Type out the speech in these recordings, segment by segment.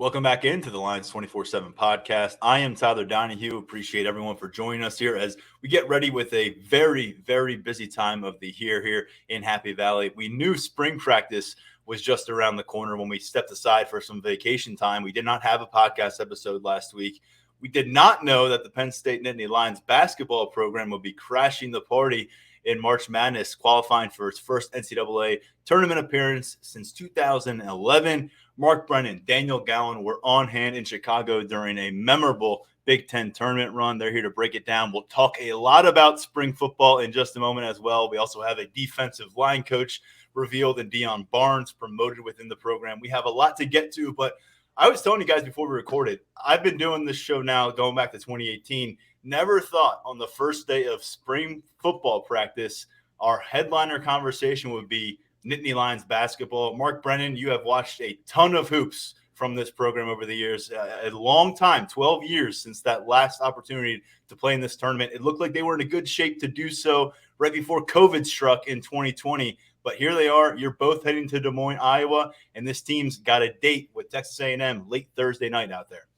Welcome back into the Lions 24/7 podcast. I am Tyler Donohue. Appreciate everyone for joining us here as we get ready with a very, very busy time of the year here in Happy Valley. We knew spring practice was just around the corner when we stepped aside for some vacation time. We did not have a podcast episode last week. We did not know that the Penn State Nittany Lions basketball program would be crashing the party in March Madness, qualifying for its first NCAA tournament appearance since 2011. Mark Brennan, Daniel Gallen were on hand in Chicago during a memorable Big Ten tournament run. They're here to break it down. We'll talk a lot about spring football in just a moment as well. We also have a defensive line coach revealed and Deion Barnes promoted within the program. We have a lot to get to, but I was telling you guys before we recorded, I've been doing this show now going back to 2018. Never thought on the first day of spring football practice, our headliner conversation would be Nittany Lions basketball. Mark Brennan, you have watched a ton of hoops from this program over the years, a long time, 12 years since that last opportunity to play in this tournament. It looked like they were in a good shape to do so right before COVID struck in 2020. But here they are. You're both heading to Des Moines, Iowa, and this team's got a date with Texas A&M late Thursday night out there.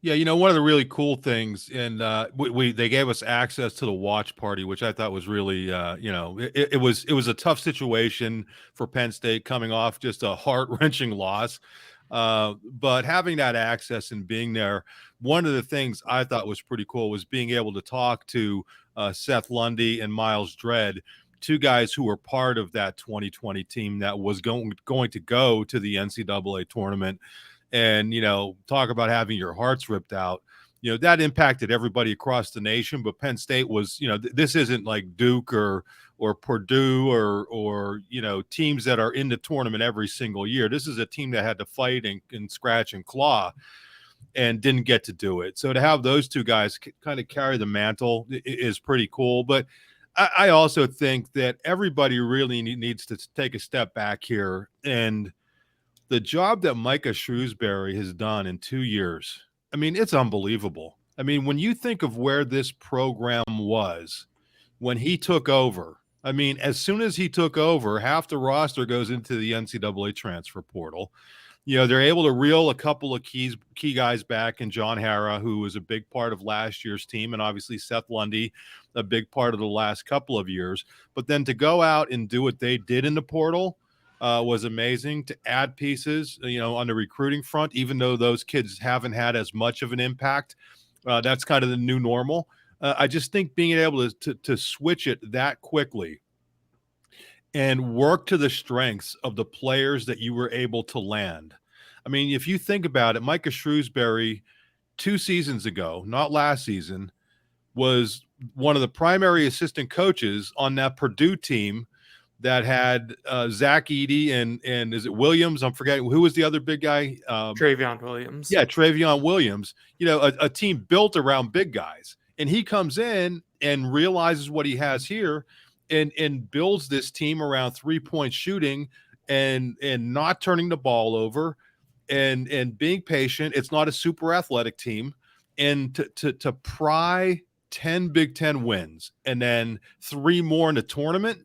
Yeah, one of the really cool things, and they gave us access to the watch party, which I thought was really, it was a tough situation for Penn State coming off just a heart-wrenching loss. But having that access and being there, one of the things I thought was pretty cool was being able to talk to Seth Lundy and Miles Dredd, two guys who were part of that 2020 team that was going to go to the NCAA tournament. And, talk about having your hearts ripped out, that impacted everybody across the nation. But Penn State was, this isn't like Duke or Purdue or teams that are in the tournament every single year. This is a team that had to fight and scratch and claw and didn't get to do it. So to have those two guys kind of carry the mantle is pretty cool. But I also think that everybody really needs to take a step back here, and the job that Micah Shrewsbury has done in 2 years, I mean, it's unbelievable. I mean, when you think of where this program was when he took over, I mean, as soon as he took over, half the roster goes into the NCAA transfer portal. They're able to reel a couple of key guys back, and John Harrah, who was a big part of last year's team, and obviously Seth Lundy, a big part of the last couple of years. But then to go out and do what they did in the portal was amazing. To add pieces, on the recruiting front, even though those kids haven't had as much of an impact, that's kind of the new normal. I just think being able to switch it that quickly and work to the strengths of the players that you were able to land. I mean, if you think about it, Micah Shrewsbury 2 seasons ago, not last season, was one of the primary assistant coaches on that Purdue team that had Zach Edey and is it Williams? I'm forgetting who was the other big guy. Travion Williams. Yeah, Travion Williams. A team built around big guys, and he comes in and realizes what he has here, and builds this team around 3-point shooting and not turning the ball over and being patient. It's not a super athletic team, and to pry 10 Big Ten wins and then 3 more in the tournament.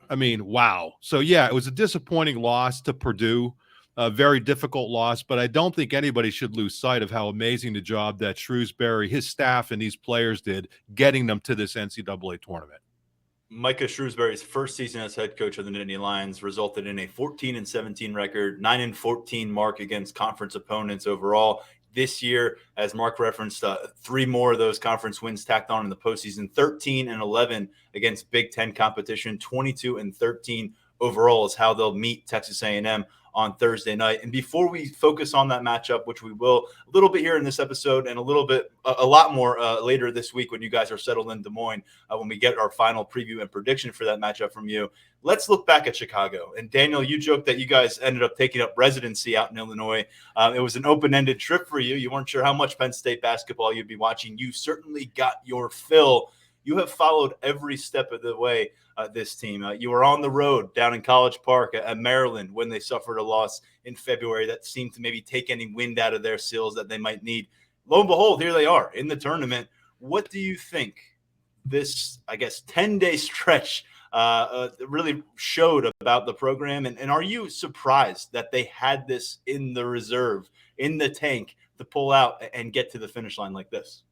I mean, wow. So, yeah, it was a disappointing loss to Purdue, a very difficult loss, but I don't think anybody should lose sight of how amazing the job that Shrewsbury, his staff, and these players did getting them to this NCAA tournament. Micah Shrewsbury's first season as head coach of the Nittany Lions resulted in a 14-17 record, 9-14 mark against conference opponents overall. This year, as Mark referenced, 3 more of those conference wins tacked on in the postseason, 13-11 against Big Ten competition, 22-13 overall is how they'll meet Texas A&M on Thursday night. And before we focus on that matchup, which we will a little bit here in this episode and a lot more later this week when you guys are settled in Des Moines, when we get our final preview and prediction for that matchup from you, let's look back at Chicago. And Daniel, you joked that you guys ended up taking up residency out in Illinois. It was an open-ended trip for you. You weren't sure how much Penn State basketball you'd be watching. You certainly got your fill. You have followed every step of the way this team. You were on the road down in College Park at Maryland when they suffered a loss in February that seemed to maybe take any wind out of their sails that they might need. Lo and behold, here they are in the tournament. What do you think this, 10-day stretch really showed about the program? And are you surprised that they had this in the reserve in the tank to pull out and get to the finish line like this?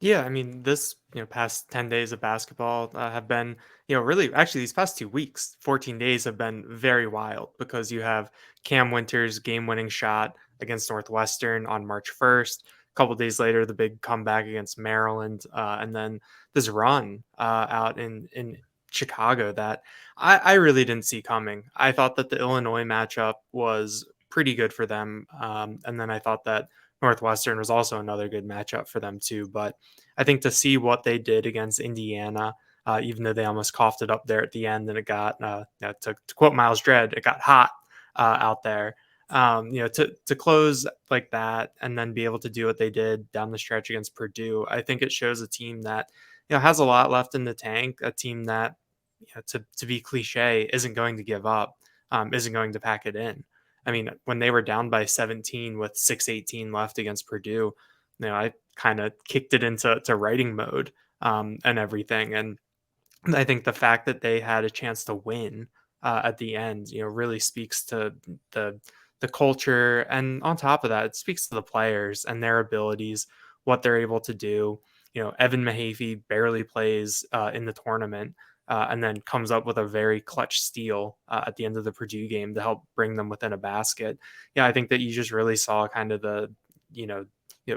Yeah, I mean, this, past 10 days of basketball have been, really, actually, these past 2 weeks, 14 days have been very wild because you have Cam Winters' game winning shot against Northwestern on March 1st. A couple days later, the big comeback against Maryland. And then this run out in Chicago that I really didn't see coming. I thought that the Illinois matchup was pretty good for them. And then I thought that Northwestern was also another good matchup for them, too. But I think to see what they did against Indiana, even though they almost coughed it up there at the end, and it got, to quote Miles Dredd, it got hot out there. To close like that and then be able to do what they did down the stretch against Purdue, I think it shows a team that has a lot left in the tank, a team that to be cliche isn't going to give up, isn't going to pack it in. I mean, when they were down by 17 with 6:18 left against Purdue, I kind of kicked it into writing mode and everything. And I think the fact that they had a chance to win at the end, really speaks to the culture. And on top of that, it speaks to the players and their abilities, what they're able to do. Evan Mahaffey barely plays in the tournament. And then comes up with a very clutch steal at the end of the Purdue game to help bring them within a basket. Yeah, I think that you just really saw kind of the,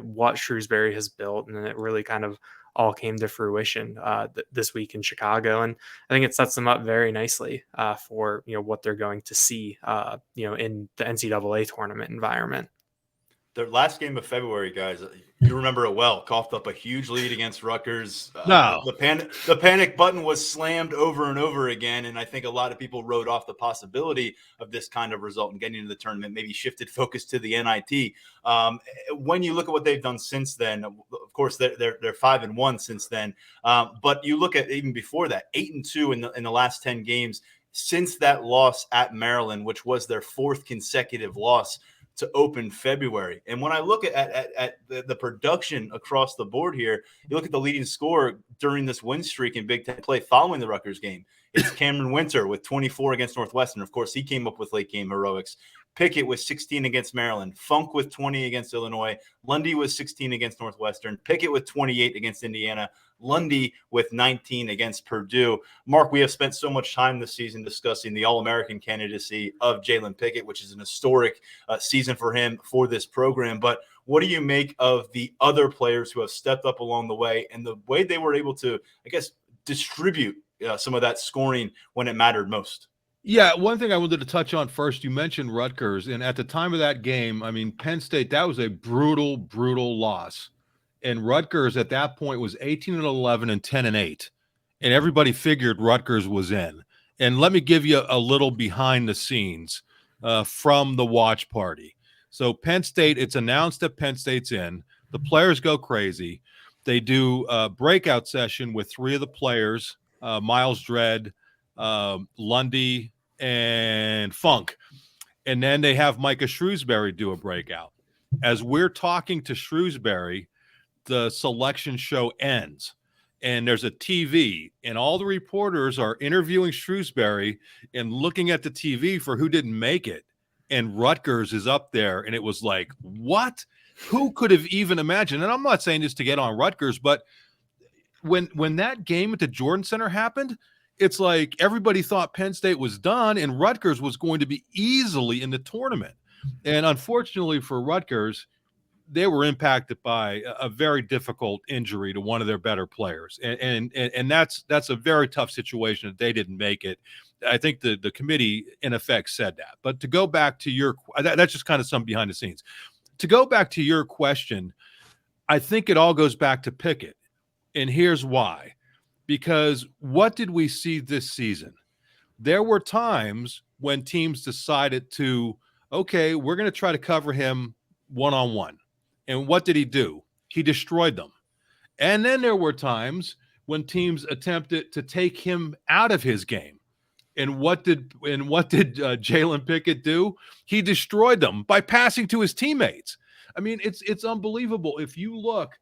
what Shrewsbury has built, and then it really kind of all came to fruition this week in Chicago. And I think it sets them up very nicely for, what they're going to see, in the NCAA tournament environment. Their last game of February, guys, you remember it well, coughed up a huge lead against Rutgers. No. The panic button was slammed over and over again, and I think a lot of people wrote off the possibility of this kind of result and getting into the tournament, maybe shifted focus to the NIT. When you look at what they've done since then, of course, they're 5-1 since then. But you look at even before that, 8-2 in the last 10 games since that loss at Maryland, which was their fourth consecutive loss to open February. And when I look at the production across the board here, you look at the leading scorer during this win streak in Big Ten play following the Rutgers game. It's Cameron Winter with 24 against Northwestern. Of course, he came up with late game heroics. Pickett with 16 against Maryland. Funk with 20 against Illinois. Lundy with 16 against Northwestern. Pickett with 28 against Indiana. Lundy with 19 against Purdue. Mark, we have spent so much time this season discussing the All-American candidacy of Jalen Pickett, which is an historic season for him for this program. But what do you make of the other players who have stepped up along the way and the way they were able to, I guess, distribute some of that scoring when it mattered most? Yeah, one thing I wanted to touch on first, you mentioned Rutgers, and at the time of that game, I mean, Penn State, that was a brutal, brutal loss. And Rutgers at that point was 18-11 and 10-8. And everybody figured Rutgers was in. And let me give you a little behind the scenes from the watch party. So Penn State, it's announced that Penn State's in. The players go crazy. They do a breakout session with three of the players, Miles Dredd, Lundy, and Funk. And then they have Micah Shrewsbury do a breakout. As we're talking to Shrewsbury, the selection show ends. And there's a TV, and all the reporters are interviewing Shrewsbury and looking at the TV for who didn't make it. And Rutgers is up there, and it was like, what? Who could have even imagined? And I'm not saying this to get on Rutgers, but when that game at the Jordan Center happened, it's like everybody thought Penn State was done and Rutgers was going to be easily in the tournament. And unfortunately for Rutgers, they were impacted by a very difficult injury to one of their better players. And that's a very tough situation that they didn't make it. I think the committee in effect said that. But to go back to that's just kind of some behind the scenes. To go back to your question, I think it all goes back to Pickett. And here's why. Because what did we see this season? There were times when teams decided to, okay, we're going to try to cover him one-on-one. And what did he do? He destroyed them. And then there were times when teams attempted to take him out of his game. And what did Jalen Pickett do? He destroyed them by passing to his teammates. I mean, it's unbelievable. If you look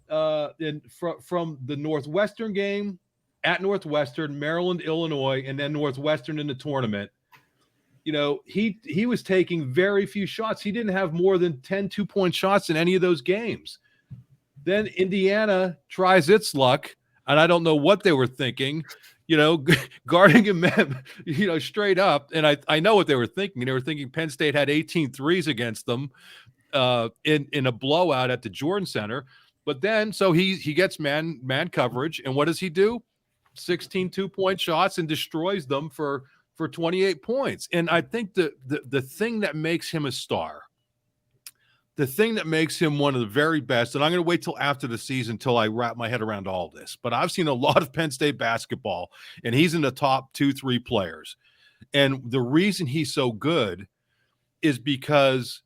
from the Northwestern game at Northwestern, Maryland, Illinois, and then Northwestern in the tournament, he was taking very few shots. He didn't have more than 10 2-point shots in any of those games. Then Indiana tries its luck, and I don't know what they were thinking, guarding him, straight up. And I know what they were thinking. They were thinking Penn State had 18 threes against them in a blowout at the Jordan Center. But then, so he gets man coverage, and what does he do? 16 2-point shots and destroys them for 28 points. And I think the thing that makes him a star, the thing that makes him one of the very best, and I'm going to wait till after the season till I wrap my head around all this, but I've seen a lot of Penn State basketball, and he's in the top 2-3 players. And the reason he's so good is because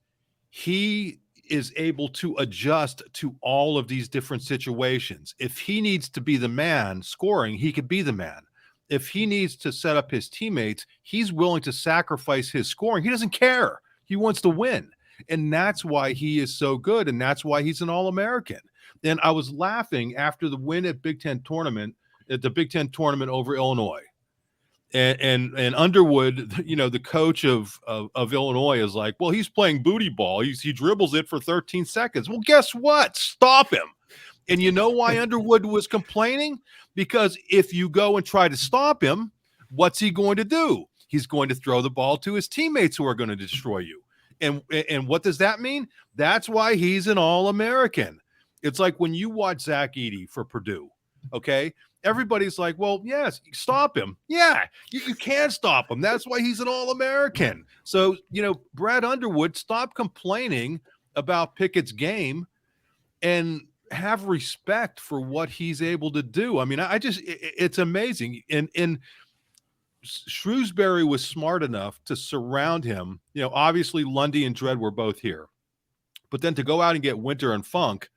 he is able to adjust to all of these different situations. If he needs to be the man scoring, he could be the man. If he needs to set up his teammates, he's willing to sacrifice his scoring. He doesn't care. He wants to win. And that's why he is so good. And that's why he's an All-American. And I was laughing after the win at the Big Ten tournament over Illinois. And Underwood, the coach of Illinois is like, well, he's playing booty ball. He dribbles it for 13 seconds. Well, guess what? Stop him. And you know why Underwood was complaining? Because if you go and try to stop him, what's he going to do? He's going to throw the ball to his teammates who are going to destroy you. And what does that mean? That's why he's an All-American. It's like when you watch Zach Edey for Purdue, okay? Everybody's like, well, yes, stop him. Yeah, you can't stop him. That's why he's an All-American. So, Brad Underwood, stop complaining about Pickett's game and have respect for what he's able to do. I mean, it's amazing. And Shrewsbury was smart enough to surround him. Obviously Lundy and Dredd were both here, but then to go out and get Winter and Funk,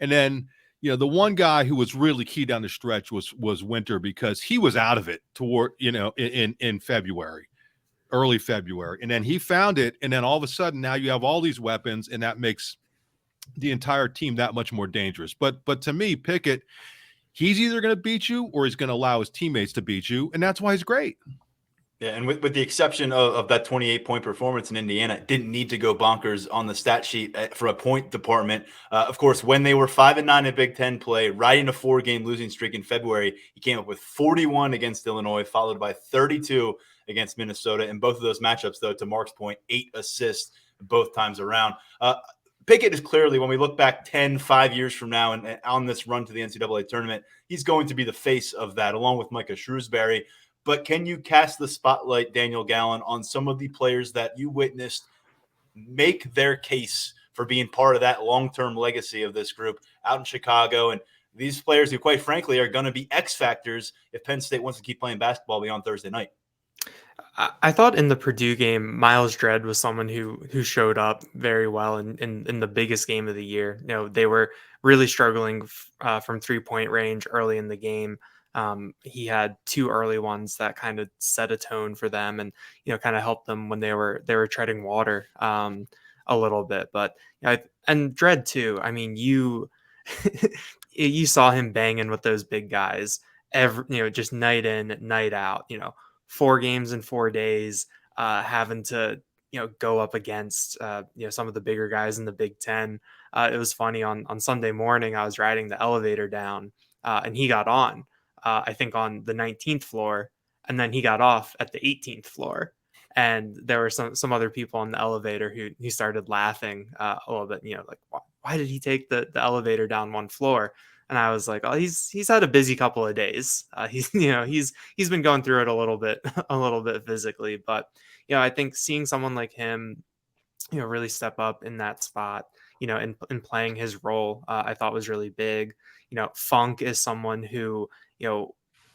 and then the one guy who was really key down the stretch was Winter, because he was out of it toward in February, early February, and then he found it, and then all of a sudden now you have all these weapons, and that makes the entire team that much more dangerous. But to me, Pickett, he's either going to beat you or he's going to allow his teammates to beat you, and that's why he's great. Yeah, and with the exception of that 28-point performance in Indiana, didn't need to go bonkers on the stat sheet for a point department. Of course, when they were 5-9 in Big Ten play, riding a 4-game losing streak in February, he came up with 41 against Illinois, followed by 32 against Minnesota. In both of those matchups, though, to Mark's point, 8 assists both times around. Pickett is clearly, when we look back 5 years from now and on this run to the NCAA tournament, he's going to be the face of that, along with Micah Shrewsbury. But can you cast the spotlight, Daniel Gallen, on some of the players that you witnessed make their case for being part of that long-term legacy of this group out in Chicago? And these players who, quite frankly, are going to be X factors if Penn State wants to keep playing basketball beyond Thursday night. I thought in the Purdue game, Miles Dredd was someone who showed up very well in the biggest game of the year. They were really struggling from 3-point range early in the game. He had 2 early ones that kind of set a tone for them, and kind of helped them when they were treading water a little bit. But and Dredd too. I mean, you you saw him banging with those big guys just night in, night out. 4 games in 4 days, having to go up against some of the bigger guys in the Big Ten. It was funny on Sunday morning. I was riding the elevator down, and he got on. I think on the 19th floor, and then he got off at the 18th floor. And there were some other people on the elevator who started laughing a little bit, like, why did he take the elevator down 1 floor? And I was like, oh, he's had a busy couple of days. He's been going through it a little bit physically. But, I think seeing someone like him, really step up in that spot, in playing his role, I thought was really big. Funk is someone who,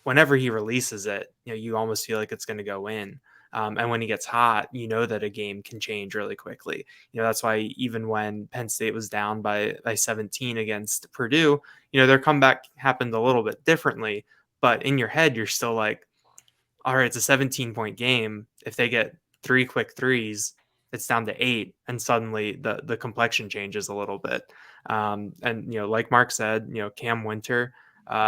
whenever he releases it, you almost feel like it's going to go in. And when he gets hot, that a game can change really quickly. That's why even when Penn State was down by 17 against Purdue, their comeback happened a little bit differently. But in your head, you're still like, all right, it's a 17-point game. If they get 3 quick threes, it's down to 8. And suddenly the complexion changes a little bit. And, like Mark said, Cam Winter,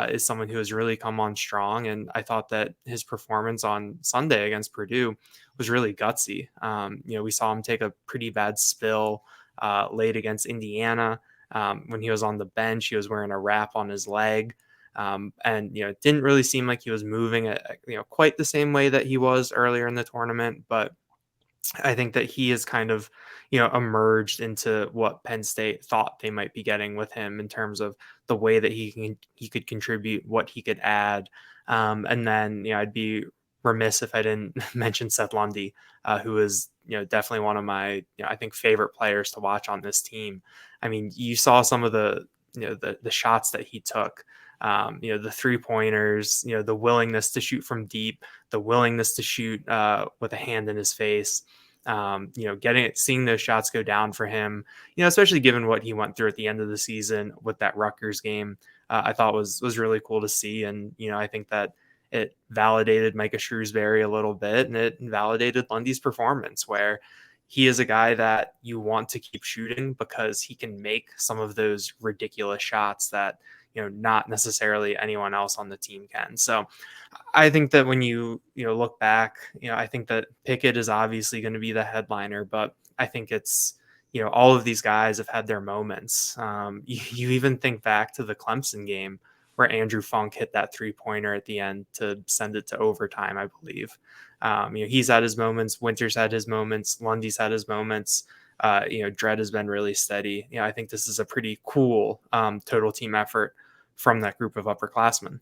is someone who has really come on strong. And I thought that his performance on Sunday against Purdue was really gutsy. We saw him take a pretty bad spill late against Indiana. When he was on the bench, he was wearing a wrap on his leg. And it didn't really seem like he was moving quite the same way that he was earlier in the tournament. But I think that he has kind of, emerged into what Penn State thought they might be getting with him in terms of the way that he could contribute, what he could add. And then, I'd be remiss if I didn't mention Seth Lundy, who is, definitely one of my, I think, favorite players to watch on this team. I mean, you saw some of the shots that he took. The 3-pointers, the willingness to shoot from deep, the willingness to shoot with a hand in his face, seeing those shots go down for him, especially given what he went through at the end of the season with that Rutgers game, I thought was really cool to see. And, I think that it validated Micah Shrewsbury a little bit, and it validated Lundy's performance, where he is a guy that you want to keep shooting because he can make some of those ridiculous shots that, not necessarily anyone else on the team can. So I think that when you look back, I think that Pickett is obviously going to be the headliner, but I think it's, all of these guys have had their moments. You even think back to the Clemson game where Andrew Funk hit that 3-pointer at the end to send it to overtime, I believe. He's had his moments. Winters had his moments. Lundy's had his moments. Dredd has been really steady. I think this is a pretty cool total team effort from that group of upperclassmen.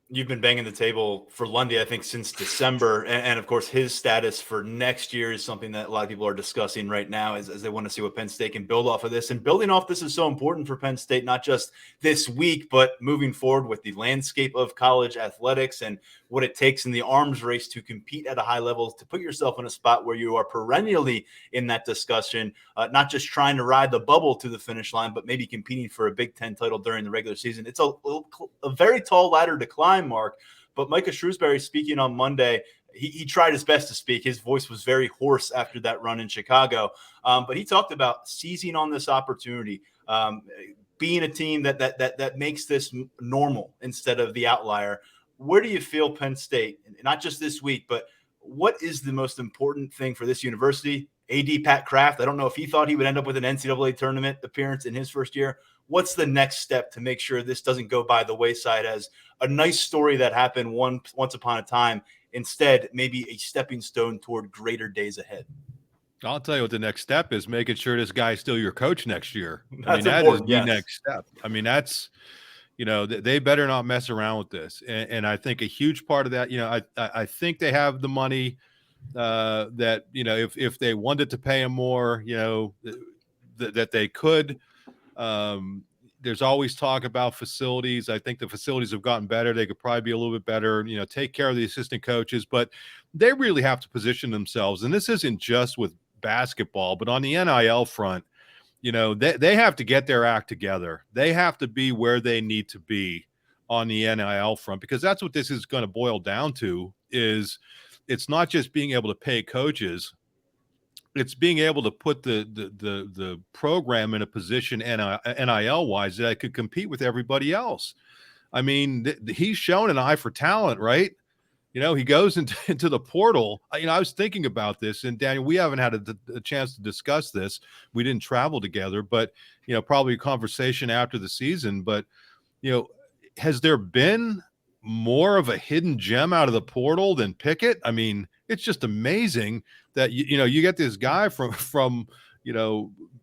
You've been banging the table for Lundy, I think, since December. And of course, his status for next year is something that a lot of people are discussing right now as they want to see what Penn State can build off of this. And building off this is so important for Penn State, not just this week, but moving forward with the landscape of college athletics and what it takes in the arms race to compete at a high level, to put yourself in a spot where you are perennially in that discussion, not just trying to ride the bubble to the finish line, but maybe competing for a Big Ten title during the regular season. It's a very tall ladder to climb, Mark. But Micah Shrewsbury, speaking on Monday, he tried his best to speak. His voice was very hoarse after that run in Chicago. But he talked about seizing on this opportunity, being a team that makes this normal instead of the outlier. Where do you feel Penn State, not just this week, but what is the most important thing for this university? AD Pat Kraft, I don't know if he thought he would end up with an NCAA tournament appearance in his first year. What's the next step to make sure this doesn't go by the wayside as a nice story that happened once upon a time, instead maybe a stepping stone toward greater days ahead? I'll tell you what the next step is: making sure this guy's still your coach next year. That is the next step. I mean, that's, they better not mess around with this. And I think a huge part of that, I think they have the money that, if they wanted to pay him more, that they could. There's always talk about facilities. I think the facilities have gotten better. They could probably be a little bit better, take care of the assistant coaches, but they really have to position themselves. And this isn't just with basketball, but on the NIL front, they have to get their act together. They have to be where they need to be on the NIL front, because that's what this is going to boil down to. Is it's not just being able to pay coaches, it's being able to put the program in a position NIL wise that it could compete with everybody else. I mean, he's shown an eye for talent, right? He goes into the portal. I was thinking about this, and Daniel, we haven't had a chance to discuss this. We didn't travel together, but, probably a conversation after the season. But, has there been more of a hidden gem out of the portal than Pickett? I mean, it's just amazing that, you get this guy from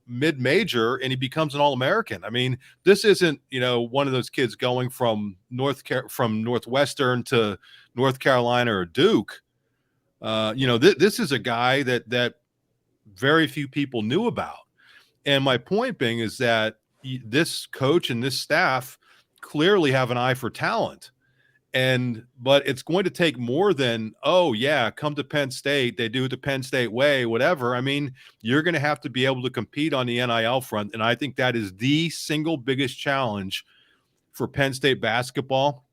mid-major and he becomes an All-American. I mean, this isn't, one of those kids going from Northwestern to North Carolina or Duke. This is a guy that very few people knew about. And my point being is that this coach and this staff clearly have an eye for talent. But it's going to take more than, oh yeah, come to Penn State, they do it the Penn State way, whatever. I mean, you're going to have to be able to compete on the NIL front. And I think that is the single biggest challenge for Penn State basketball,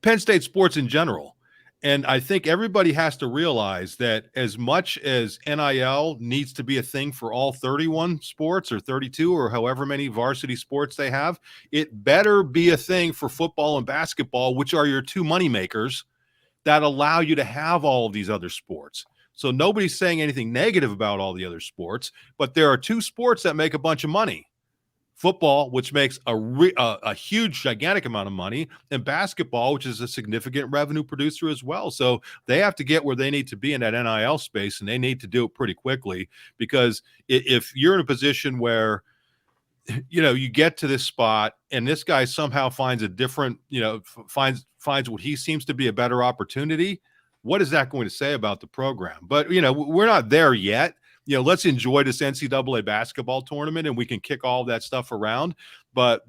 Penn State sports in general. And I think everybody has to realize that as much as NIL needs to be a thing for all 31 sports or 32 or however many varsity sports they have, it better be a thing for football and basketball, which are your two money makers that allow you to have all of these other sports. So nobody's saying anything negative about all the other sports, but there are two sports that make a bunch of money. Football, which makes a huge, gigantic amount of money, and basketball, which is a significant revenue producer as well. So they have to get where they need to be in that NIL space, and they need to do it pretty quickly, because if you're in a position where, you get to this spot and this guy somehow finds a different, finds what he seems to be a better opportunity, what is that going to say about the program? But, we're not there yet. Let's enjoy this NCAA basketball tournament and we can kick all of that stuff around. But,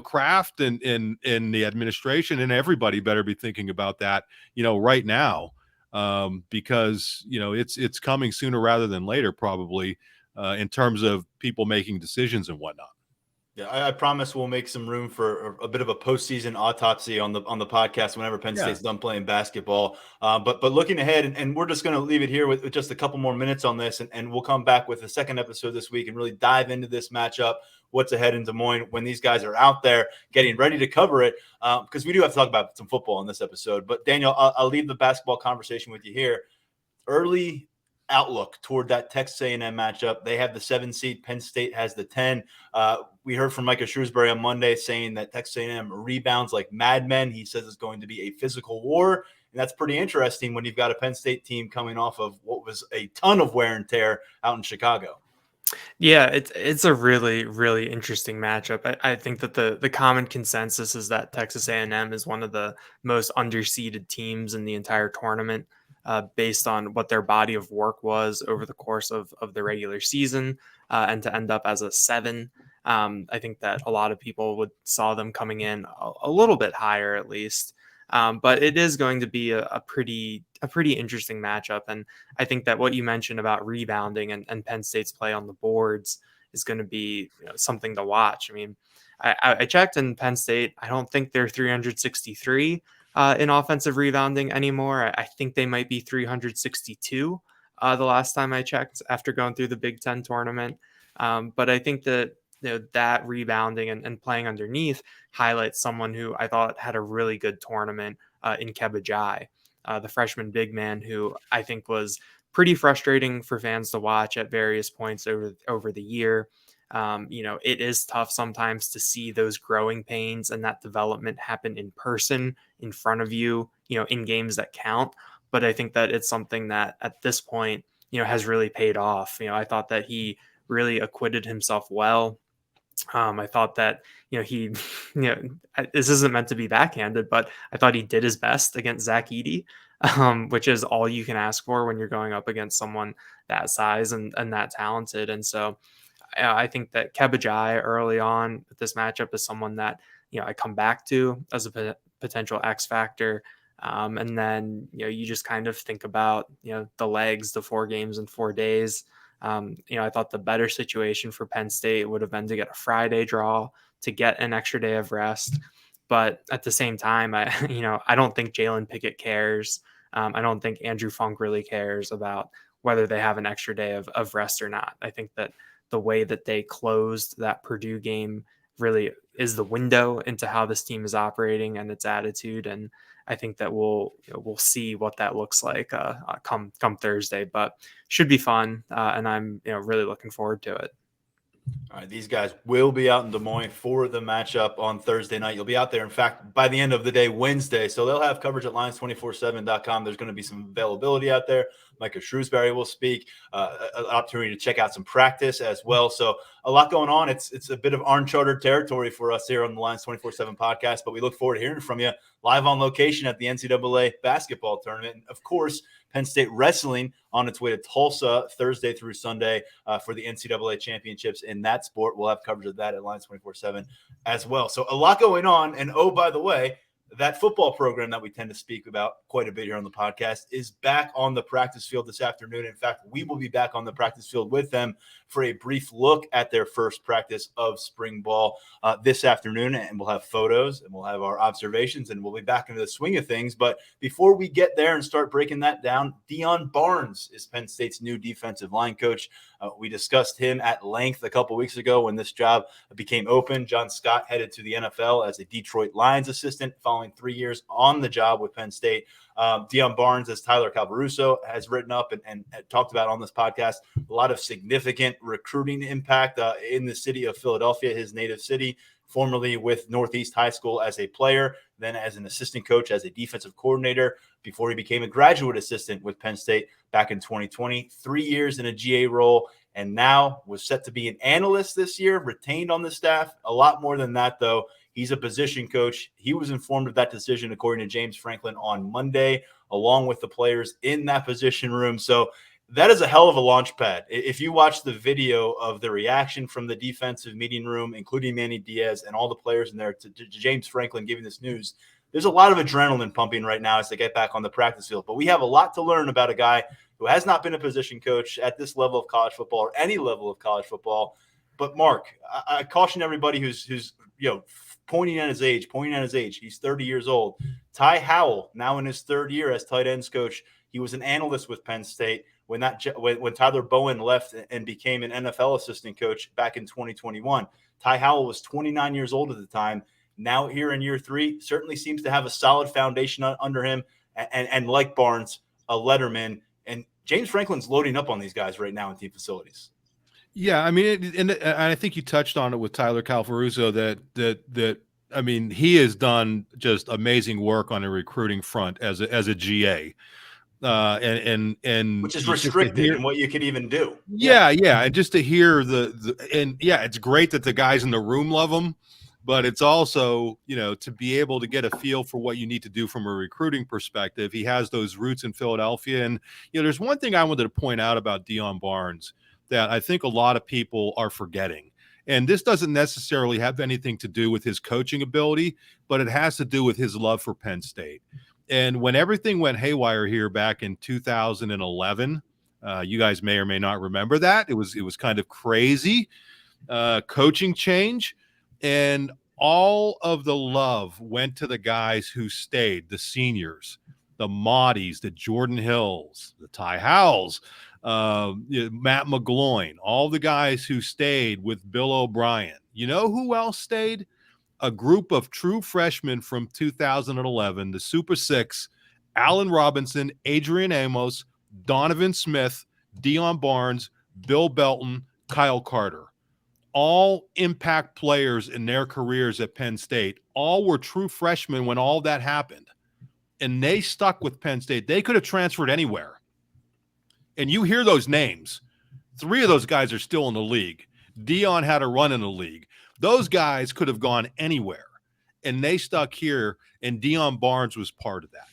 Kraft and the administration and everybody better be thinking about that, right now, because, it's coming sooner rather than later, probably, in terms of people making decisions and whatnot. Yeah, I promise we'll make some room for a bit of a postseason autopsy on the podcast whenever Penn State's done playing basketball. But looking ahead, and we're just going to leave it here with just a couple more minutes on this, and we'll come back with a second episode this week and really dive into this matchup, what's ahead in Des Moines when these guys are out there getting ready to cover it, because we do have to talk about some football in this episode. But Daniel, I'll leave the basketball conversation with you here. Early outlook toward that Texas A&M matchup. They have the 7 seed. Penn State has the 10. We heard from Micah Shrewsbury on Monday saying that Texas A&M rebounds like madmen. He says it's going to be a physical war, and that's pretty interesting when you've got a Penn State team coming off of what was a ton of wear and tear out in Chicago. Yeah, it's a really, really interesting matchup. I think that the common consensus is that Texas A&M is one of the most underseeded teams in the entire tournament, based on what their body of work was over the course of the regular season, and to end up as a 7. I think that a lot of people saw them coming in a little bit higher, at least. But it is going to be a pretty interesting matchup. And I think that what you mentioned about rebounding and Penn State's play on the boards is going to be something to watch. I mean, I checked, in Penn State, I don't think they're 363 in offensive rebounding anymore. I think they might be 362 the last time I checked after going through the Big Ten tournament. But I think that that rebounding and playing underneath highlights someone who I thought had a really good tournament in Kebajai, the freshman big man, who I think was pretty frustrating for fans to watch at various points over the year. It is tough sometimes to see those growing pains and that development happen in person in front of you, in games that count. But I think that it's something that at this point, has really paid off. I thought that he really acquitted himself well. I thought that, he, this isn't meant to be backhanded, but I thought he did his best against Zach Edey, which is all you can ask for when you're going up against someone that size and that talented. And so I think that Kebajai early on with this matchup is someone that, I come back to as a potential X factor. And then, you just kind of think about, the legs, the 4 games in 4 days. I thought the better situation for Penn State would have been to get a Friday draw, to get an extra day of rest. But at the same time, I don't think Jalen Pickett cares. I don't think Andrew Funk really cares about whether they have an extra day of rest or not. I think that the way that they closed that Purdue game really is the window into how this team is operating and its attitude. And I think that we'll see what that looks like come Thursday, but should be fun. And I'm really looking forward to it. All right, these guys will be out in Des Moines for the matchup on Thursday night. You'll be out there, in fact, by the end of the day, Wednesday. So they'll have coverage at lions247.com. There's going to be some availability out there. Micah Shrewsbury will speak, an opportunity to check out some practice as well. So a lot going on. It's a bit of uncharted territory for us here on the Lions 24/7 podcast, but we look forward to hearing from you live on location at the NCAA basketball tournament. And of course, Penn State wrestling on its way to Tulsa Thursday through Sunday for the NCAA championships in that sport. We'll have coverage of that at Lions 24/7 as well. So a lot going on. And oh, by the way, That football program that we tend to speak about quite a bit here on the podcast is back on the practice field this afternoon. In fact, we will be back on the practice field with them for a brief look at their first practice of spring ball this afternoon. And we'll have photos and we'll have our observations and we'll be back into the swing of things. But before we get there and start breaking that down, Deion Barnes is Penn State's new defensive line coach. We discussed him at length a couple weeks ago when this job became open. John Scott headed to the NFL as a Detroit Lions assistant following 3 years on the job with Penn State. Deion Barnes, as Tyler Calvaruso has written up and talked about on this podcast, a lot of significant recruiting impact in the city of Philadelphia, his native city, formerly with Northeast High School as a player, then as an assistant coach, as a defensive coordinator, before he became a graduate assistant with Penn State back in 2020. 3 years in a GA role, and now was set to be an analyst this year, retained on the staff. A lot more than that, though. He's a position coach. He was informed of that decision, according to James Franklin, on Monday, along with the players in that position room. So that is a hell of a launch pad. If you watch the video of the reaction from the defensive meeting room, including Manny Diaz and all the players in there, to James Franklin giving this news, there's a lot of adrenaline pumping right now as they get back on the practice field. But we have a lot to learn about a guy who has not been a position coach at this level of college football or any level of college football. But Mark, I caution everybody who's pointing at his age. He's 30 years old. Ty Howell, now in his third year as tight ends coach, he was an analyst with Penn State when Tyler Bowen left and became an NFL assistant coach back in 2021. Ty Howell was 29 years old at the time. Now here in year 3, certainly seems to have a solid foundation under him. And like Barnes, a letterman. And James Franklin's loading up on these guys right now in team facilities. Yeah, I mean, and I think you touched on it with Tyler Calvaruso that I mean, he has done just amazing work on a recruiting front as a GA, and which is restricted in what you can even do. Yeah, and just to hear it's great that the guys in the room love him, but it's also, to be able to get a feel for what you need to do from a recruiting perspective. He has those roots in Philadelphia, and there's one thing I wanted to point out about Deion Barnes that I think a lot of people are forgetting. And this doesn't necessarily have anything to do with his coaching ability, but it has to do with his love for Penn State. And when everything went haywire here back in 2011, you guys may or may not remember that. It was kind of crazy, coaching change. And all of the love went to the guys who stayed, the seniors, the Maudis, the Jordan Hills, the Ty Howells, Matt McGloin, all the guys who stayed with Bill O'Brien. You know who else stayed? A group of true freshmen from 2011, the Super Six: Allen Robinson, Adrian Amos, Donovan Smith, Deion Barnes, Bill Belton, Kyle Carter. All impact players in their careers at Penn State. All were true freshmen when all that happened. And they stuck with Penn State. They could have transferred anywhere. And you hear those names. 3 of those guys are still in the league. Deion had a run in the league. Those guys could have gone anywhere. And they stuck here, and Deion Barnes was part of that.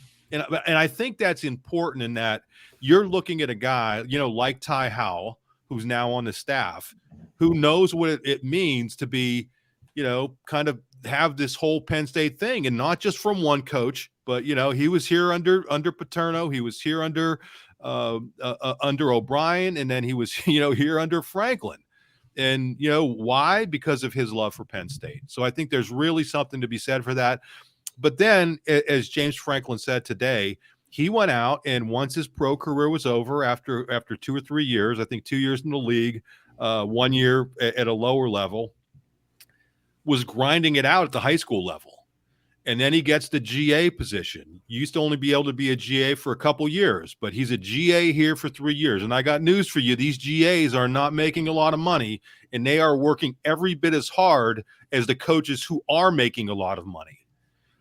And I think that's important in that you're looking at a guy, like Ty Howell, who's now on the staff, who knows what it means to be, kind of have this whole Penn State thing, and not just from one coach, but, he was here under Paterno. He was here under O'Brien, and then he was, here under Franklin. And, why? Because of his love for Penn State. So I think there's really something to be said for that. But then, as James Franklin said today, he went out, and once his pro career was over, after 2 or 3 years, I think 2 years in the league, 1 year at a lower level, was grinding it out at the high school level. And then he gets the GA position. He used to only be able to be a GA for a couple years, but he's a GA here for 3 years. And I got news for you. These GAs are not making a lot of money, and they are working every bit as hard as the coaches who are making a lot of money.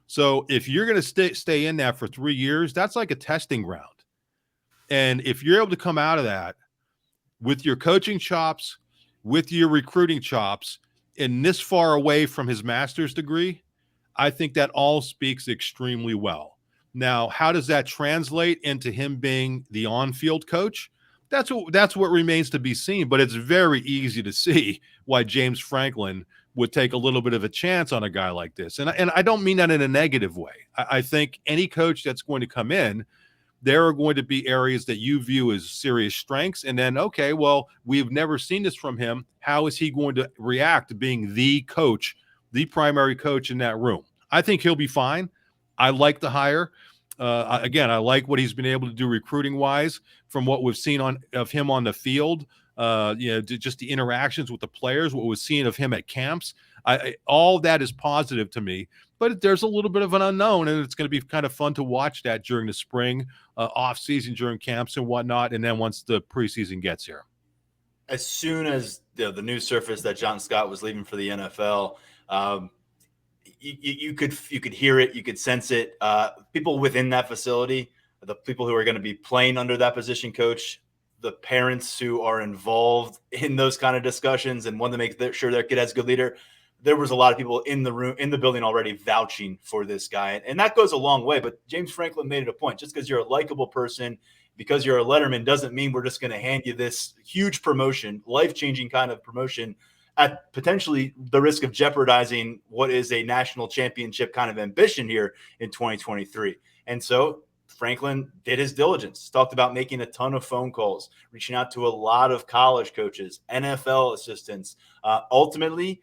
So if you're going to stay in that for 3 years, that's like a testing ground. And if you're able to come out of that with your coaching chops, with your recruiting chops, and this far away from his master's degree, I think that all speaks extremely well. Now, how does that translate into him being the on-field coach? That's what remains to be seen, but it's very easy to see why James Franklin would take a little bit of a chance on a guy like this. And I don't mean that in a negative way. I think any coach that's going to come in, there are going to be areas that you view as serious strengths. And then, okay, well, we've never seen this from him. How is he going to react to being the coach, the primary coach in that room? I think he'll be fine. I like the hire. Again, I like what he's been able to do recruiting wise from what we've seen of him on the field. Just the interactions with the players, what we've seen of him at camps. All that is positive to me, but there's a little bit of an unknown, and it's going to be kind of fun to watch that during the spring off season, during camps and whatnot. And then once the preseason gets here, as soon as the news surfaced that John Scott was leaving for the NFL, you could hear it, you could sense it. People within that facility, the people who are going to be playing under that position coach, the parents who are involved in those kind of discussions and want to make sure their kid has a good leader. There was a lot of people in the building already vouching for this guy. And that goes a long way. But James Franklin made it a point. Just because you're a likable person, because you're a letterman, doesn't mean we're just going to hand you this huge promotion, life-changing kind of promotion at potentially the risk of jeopardizing what is a national championship kind of ambition here in 2023. And so Franklin did his diligence, talked about making a ton of phone calls, reaching out to a lot of college coaches, NFL assistants. Ultimately,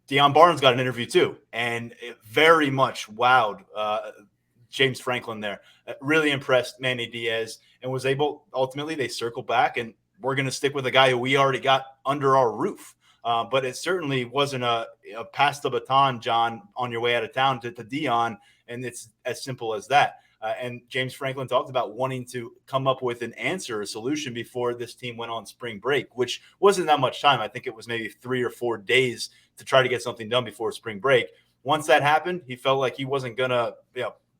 Deion Barnes got an interview too, and it very much wowed James Franklin there. Really impressed Manny Diaz, and was able, ultimately, they circled back, and we're going to stick with a guy who we already got under our roof. But it certainly wasn't a pass the baton, John, on your way out of town to Deion, and it's as simple as that. And James Franklin talked about wanting to come up with an answer, a solution before this team went on spring break, which wasn't that much time. I think it was maybe 3 or 4 days to try to get something done before spring break. Once that happened, he felt like he wasn't going to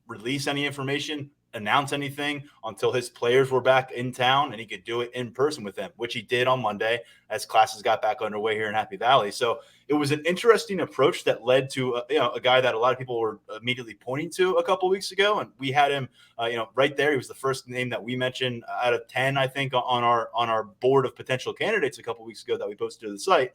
release any information, announce anything until his players were back in town and he could do it in person with them, which he did on Monday as classes got back underway here in Happy Valley. So it was an interesting approach that led to a guy that a lot of people were immediately pointing to a couple of weeks ago, and we had him right there. He was the first name that we mentioned out of 10, I think, on our board of potential candidates a couple of weeks ago that we posted to the site.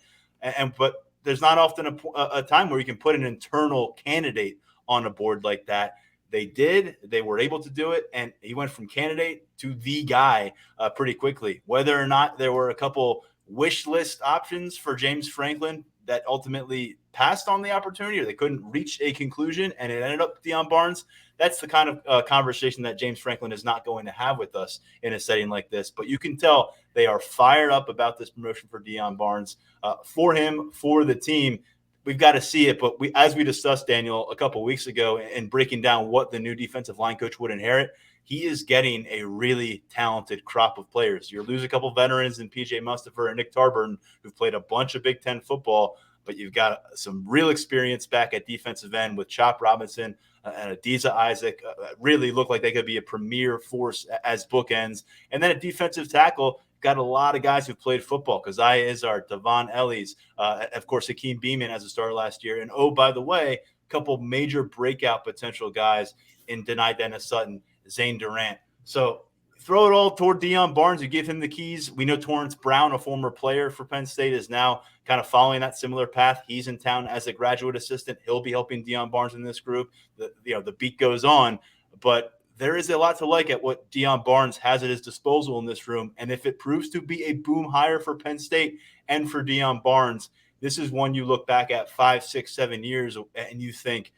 But there's not often a time where you can put an internal candidate on a board like that. They did. They were able to do it, and he went from candidate to the guy pretty quickly. Whether or not there were a couple wish list options for James Franklin that ultimately passed on the opportunity, or they couldn't reach a conclusion, and it ended up Deion Barnes, that's the kind of conversation that James Franklin is not going to have with us in a setting like this. But you can tell they are fired up about this promotion for Deion Barnes, for him, for the team. We've got to see it, but as we discussed, Daniel, a couple of weeks ago, and breaking down what the new defensive line coach would inherit, he is getting a really talented crop of players. You lose a couple of veterans in PJ Mustipher and Nick Tarburton, who've played a bunch of Big Ten football, but you've got some real experience back at defensive end with Chop Robinson and Adiza Isaac. Really look like they could be a premier force as bookends. And then at defensive tackle, got a lot of guys who've played football. Keziah Izzard, Devon Ellis, of course, Hakeem Beamon as a starter last year. And, oh, by the way, a couple major breakout potential guys in Denai Dennis Sutton, Zane Durant. So throw it all toward Deion Barnes. You give him the keys. We know Torrance Brown, a former player for Penn State, is now kind of following that similar path. He's in town as a graduate assistant. He'll be helping Deion Barnes in this group. The beat goes on. But there is a lot to like at what Deion Barnes has at his disposal in this room. And if it proves to be a boom hire for Penn State and for Deion Barnes, this is one you look back at 5, 6, 7 years and you think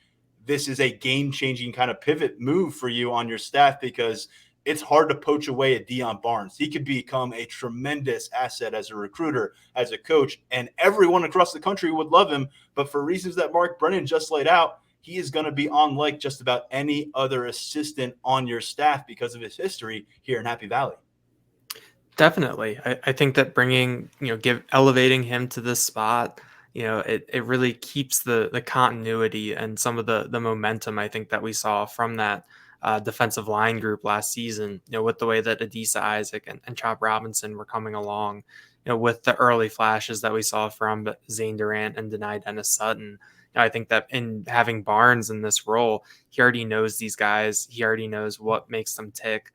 this is a game-changing kind of pivot move for you on your staff, because it's hard to poach away at Deion Barnes. He could become a tremendous asset as a recruiter, as a coach, and everyone across the country would love him. But for reasons that Mark Brennan just laid out, he is going to be unlike just about any other assistant on your staff because of his history here in Happy Valley. Definitely. I think that elevating him to this spot, it really keeps the continuity and some of the momentum, I think, that we saw from that defensive line group last season, with the way that Adiza Isaac and Chop Robinson were coming along, with the early flashes that we saw from Zane Durant and Denai Dennis Sutton. I think that in having Barnes in this role, he already knows these guys. He already knows what makes them tick.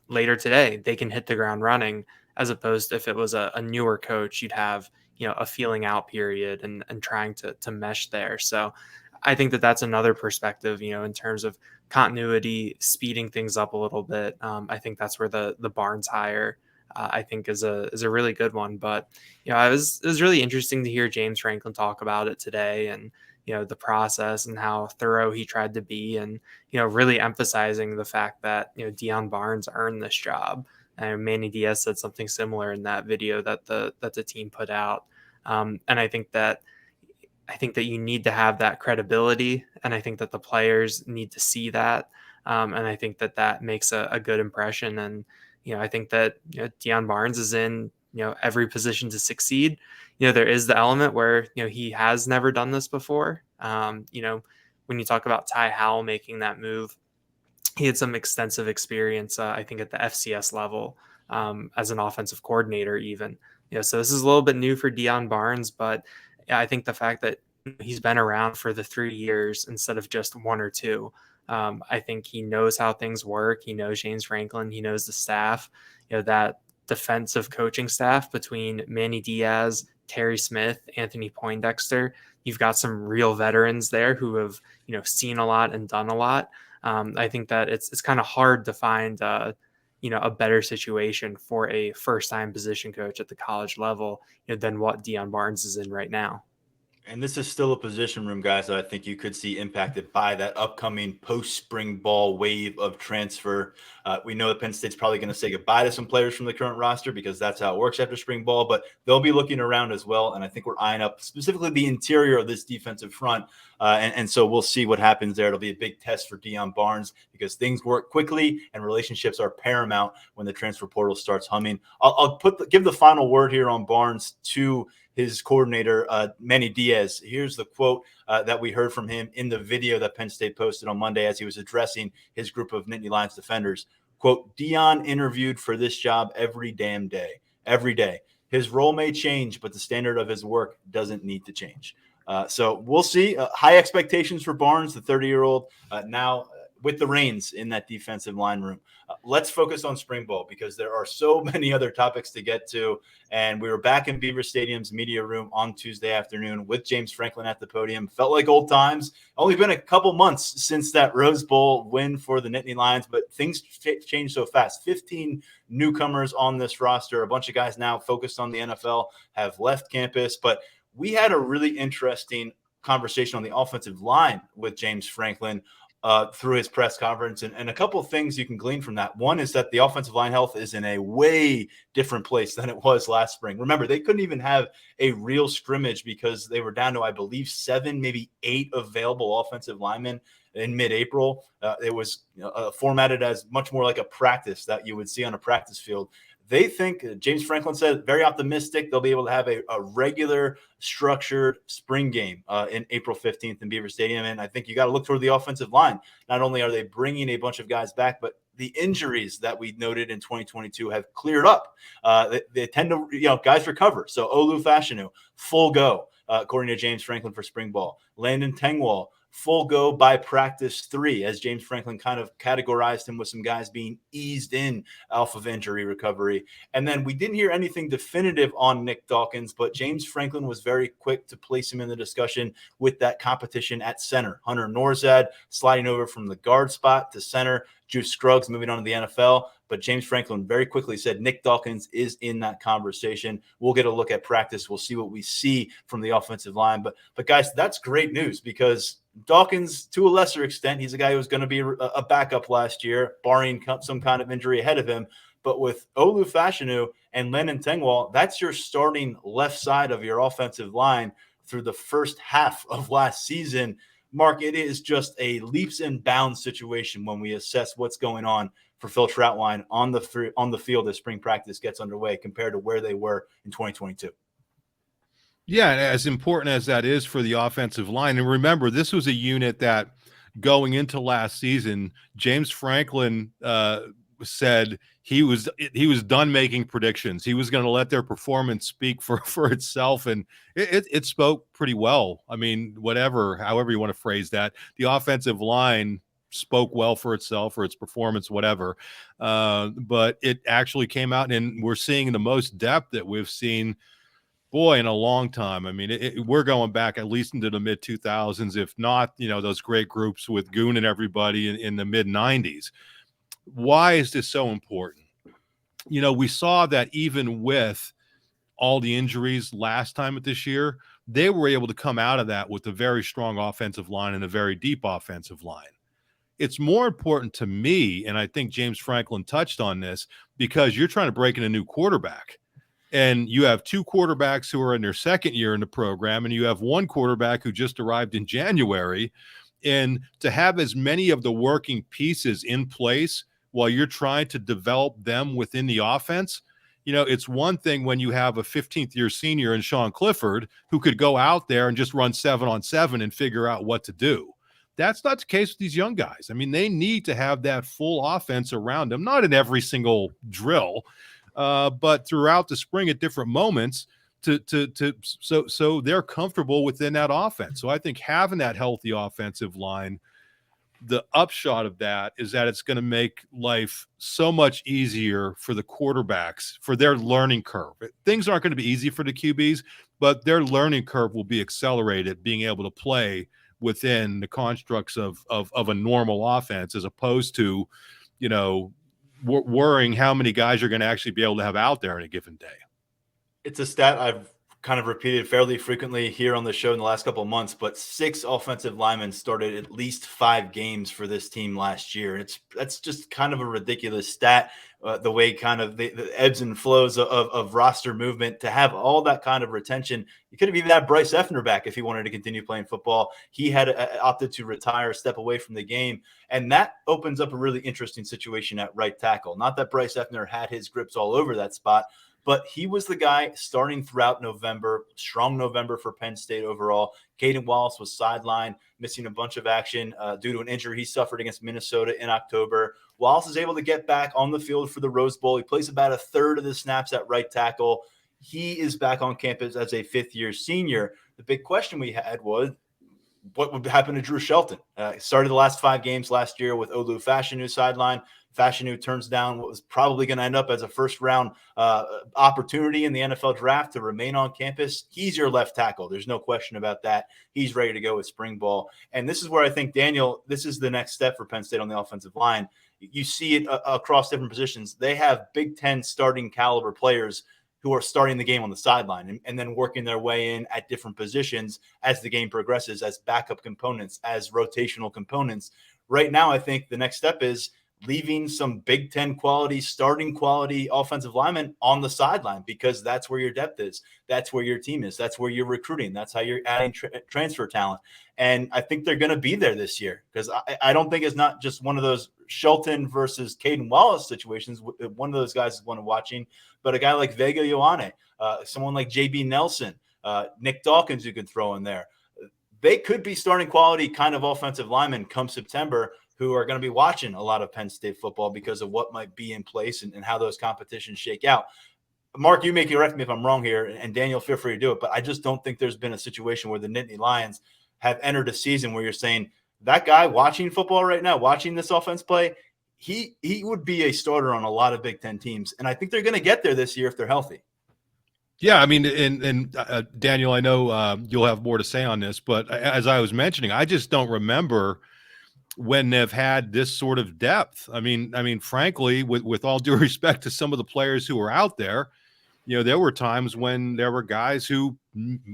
Later today, they can hit the ground running, as opposed to if it was a newer coach, you'd have, a feeling out period and trying to mesh there. So I think that that's another perspective, in terms of continuity, speeding things up a little bit. I think that's where the Barnes hire, I think, is a really good one. But it was really interesting to hear James Franklin talk about it today, and the process and how thorough he tried to be, and really emphasizing the fact that Deion Barnes earned this job. And Manny Diaz said something similar in that video that the team put out. And I think that you need to have that credibility, and I think that the players need to see that, and I think that that makes a good impression. And I think that Deion Barnes is in every position to succeed. There is the element where he has never done this before. When you talk about Ty Howell making that move, he had some extensive experience, I think, at the FCS level, as an offensive coordinator, even. So this is a little bit new for Deion Barnes, but I think the fact that he's been around for the 3 years instead of just 1 or 2, I think he knows how things work. He knows James Franklin. He knows the staff. That defensive coaching staff between Manny Diaz, Terry Smith, Anthony Poindexter. You've got some real veterans there who have seen a lot and done a lot. I think that it's kind of hard to find a better situation for a first-time position coach at the college level than what Deion Barnes is in right now. And this is still a position room, guys, that I think you could see impacted by that upcoming post-spring ball wave of transfer. We know that Penn State's probably going to say goodbye to some players from the current roster because that's how it works after spring ball, but they'll be looking around as well. And I think we're eyeing up specifically the interior of this defensive front. And so we'll see what happens there. It'll be a big test for Deion Barnes because things work quickly and relationships are paramount when the transfer portal starts humming. I'll give the final word here on Barnes to his coordinator, Manny Diaz. Here's the quote that we heard from him in the video that Penn State posted on Monday as he was addressing his group of Nittany Lions defenders. Quote, Deion interviewed for this job every damn day, every day. His role may change, but the standard of his work doesn't need to change. So we'll see. High expectations for Barnes, the 30-year-old, now with the reins in that defensive line room. Let's focus on spring ball because there are so many other topics to get to. And we were back in Beaver Stadium's media room on Tuesday afternoon with James Franklin at the podium. Felt like old times. Only been a couple months since that Rose Bowl win for the Nittany Lions, but things change so fast. 15 newcomers on this roster. A bunch of guys now focused on the NFL have left campus. But we had a really interesting conversation on the offensive line with James Franklin through his press conference. And a couple of things you can glean from that. One is that the offensive line health is in a way different place than it was last spring. Remember, they couldn't even have a real scrimmage because they were down to, I believe, 7, maybe 8 available offensive linemen in mid-April. It was formatted as much more like a practice that you would see on a practice field. They think, James Franklin said, very optimistic, they'll be able to have a regular structured spring game in April 15th in Beaver Stadium. And I think you got to look toward the offensive line. Not only are they bringing a bunch of guys back, but the injuries that we noted in 2022 have cleared up. They tend to, guys recover. So Olu Fashanu, full go, according to James Franklin for spring ball. Landon Tengwall, full go by practice 3, as James Franklin kind of categorized him with some guys being eased in off of injury recovery. And then we didn't hear anything definitive on Nick Dawkins, but James Franklin was very quick to place him in the discussion with that competition at center. Hunter Norzad sliding over from the guard spot to center. Juice Scruggs moving on to the NFL. But James Franklin very quickly said Nick Dawkins is in that conversation. We'll get a look at practice. We'll see what we see from the offensive line. But guys, that's great news because Dawkins, to a lesser extent, he's a guy who was going to be a backup last year, barring some kind of injury ahead of him. But with Olu Fashanu and Landon Tengwall, that's your starting left side of your offensive line through the first half of last season. Mark, it is just a leaps and bounds situation when we assess what's going on for Phil Trautwein on the field as spring practice gets underway compared to where they were in 2022. Yeah, and as important as that is for the offensive line, and remember, this was a unit that going into last season, James Franklin said he was done making predictions. He was going to let their performance speak for itself, and it spoke pretty well. I mean, however you want to phrase that, the offensive line spoke well for itself, for its performance, whatever. But it actually came out, and we're seeing the most depth that we've seen Boy, in a long time. I mean, we're going back at least into the mid 2000s, if not, those great groups with Goon and everybody in the mid 90s. Why is this so important? We saw that even with all the injuries last time at this year, they were able to come out of that with a very strong offensive line and a very deep offensive line. It's more important to me, and I think James Franklin touched on this, because you're trying to break in a new quarterback. And you have two quarterbacks who are in their second year in the program, and you have one quarterback who just arrived in January. And to have as many of the working pieces in place while you're trying to develop them within the offense, it's one thing when you have a 15th year senior in Sean Clifford who could go out there and just run 7-on-7 and figure out what to do. That's not the case with these young guys. I mean, they need to have that full offense around them, not in every single drill, but throughout the spring at different moments so they're comfortable within that offense. So I think having that healthy offensive line, the upshot of that is that it's going to make life so much easier for the quarterbacks, for their learning curve. Things aren't going to be easy for the QBs, but their learning curve will be accelerated, being able to play within the constructs of a normal offense, as opposed to, worrying how many guys you're going to actually be able to have out there in a given day. It's a stat I've kind of repeated fairly frequently here on the show in the last couple of months, but 6 offensive linemen started at least 5 games for this team last year. That's just kind of a ridiculous stat, the way kind of the ebbs and flows of roster movement, to have all that kind of retention. You could have even had Bryce Effner back if he wanted to continue playing football. He had opted to retire, step away from the game, and that opens up a really interesting situation at right tackle. Not that Bryce Effner had his grips all over that spot, but he was the guy starting throughout November. Strong November for Penn State overall. Caden Wallace was sidelined, missing a bunch of action due to an injury he suffered against Minnesota in October. Wallace is able to get back on the field for the Rose Bowl. He plays about a third of the snaps at right tackle. He is back on campus as a fifth-year senior. The big question we had was, what would happen to Drew Shelton? Started the last 5 games last year with Olu Fashanu sideline. Fashanu turns down what was probably going to end up as a first-round opportunity in the NFL draft to remain on campus. He's your left tackle. There's no question about that. He's ready to go with spring ball. And this is where I think, Daniel, this is the next step for Penn State on the offensive line. You see it across different positions. They have Big Ten starting caliber players who are starting the game on the sideline and then working their way in at different positions as the game progresses, as backup components, as rotational components. Right now, I think the next step is leaving some Big Ten quality, starting quality offensive linemen on the sideline, because that's where your depth is. That's where your team is. That's where you're recruiting. That's how you're adding transfer talent. And I think they're going to be there this year, because I don't think it's not just one of those Shelton versus Caden Wallace situations. One of those guys is one of watching, but a guy like Vega Ioane, someone like JB Nelson, Nick Dawkins, you can throw in there. They could be starting quality kind of offensive linemen come September, who are going to be watching a lot of Penn State football because of what might be in place and how those competitions shake out. Mark, you may correct me if I'm wrong here, and Daniel, feel free to do it, but I just don't think there's been a situation where the Nittany Lions have entered a season where you're saying that guy watching football right now, watching this offense play, he would be a starter on a lot of Big Ten teams. And I think they're going to get there this year if they're healthy. Yeah, I mean, and Daniel, I know you'll have more to say on this, but as I was mentioning, I just don't remember when they've had this sort of depth. I mean, frankly, with all due respect to some of the players who are out there, there were times when there were guys who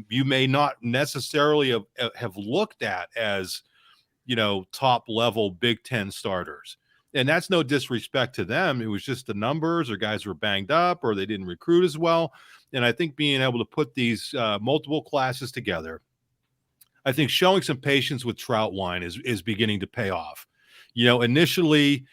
you may not necessarily have looked at as, top level Big Ten starters. And that's no disrespect to them. It was just the numbers, or guys were banged up, or they didn't recruit as well. And I think being able to put these multiple classes together, I think showing some patience with Troutwine is beginning to pay off. Initially